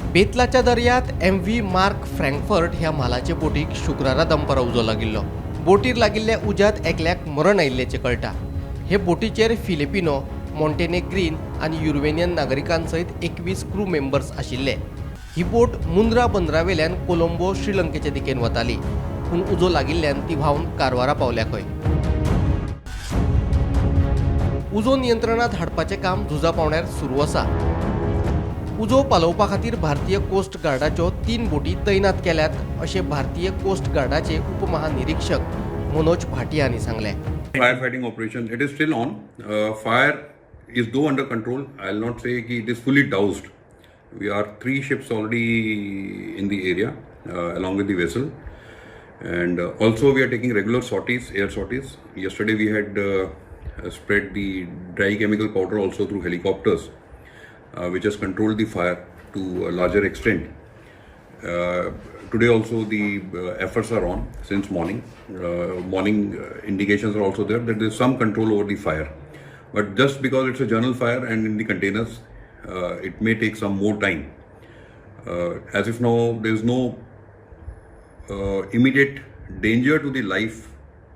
बेतलाच्या दर्यात MV mark Frankfurt ह्या म्हालाचे बोटीक शुक्रारा दनपारा उजो लागिल्लो. बोटीर लागिल्ल्या उज्यात एकल्याक मरण आयिल्ल्याचें कळटा. हे बोटीचेर फिलिपिनो, मॉन्टेनेग्रीन आनी युरोपियन नागरिकांसयत 21 क्रू मेंबर्स आशिल्ले. ही बोट मुंद्रा बंदरावेल्यान कोलंबो श्रीलंकेचे दिकेन वताली, पूण उजो लागिल्ल्यान ती व्हांवन कारवारा पावल्या खंय. उजो नियंत्रणांत हाडपाचें काम झुजा पावंड्यार सुरू आसा. उजो पालोवपा खातीर भारतीय कोस्ट गार्डाच्यो 3 बोटी तैनात केल्यात, अशें भारतीय कोस्ट गार्डाचे उपमहानिरीक्षक मनोज भाटिया हांणी सांगलें. Firefighting operation, it is still on. Fire is though under control. I'll not say that it is fully doused. We are 3 ships already in the area along with the vessel, and also we are taking regular sorties, air sorties. Yesterday we had spread the dry chemical powder also through helicopters, which has controlled the fire to a larger extent. Today also the efforts are on since morning. Morning indications are also there that there is some control over the fire. But just because it's a general fire and in the containers, it may take some more time. As if now there is no immediate danger to the life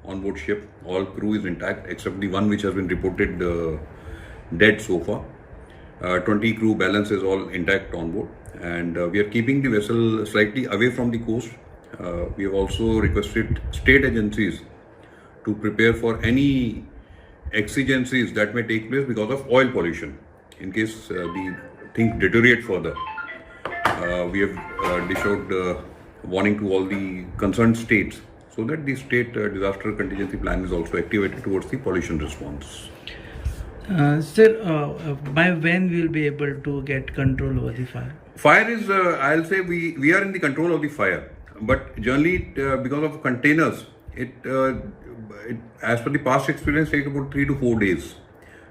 on board ship. All crew is intact except the one which has been reported dead so far. 20 crew balance is all intact on board, and we are keeping the vessel slightly away from the coast. We have also requested state agencies to prepare for any exigencies that may take place because of oil pollution. In case the things deteriorate further, we have dished out warning to all the concerned states so that the state disaster contingency plan is also activated towards the pollution response. Sir, by when we will be able to get control over the fire? Fire is, I'll say we are in the control of the fire, but generally because of containers, it as per the past experience takes about 3 to 4 days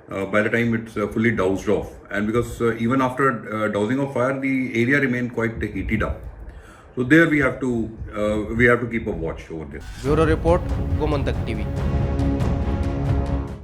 by the time it's fully doused off, and because even after dousing of fire, the area remains quite heated up. So there we have to keep a watch over this. Bureau report, Gomantak TV.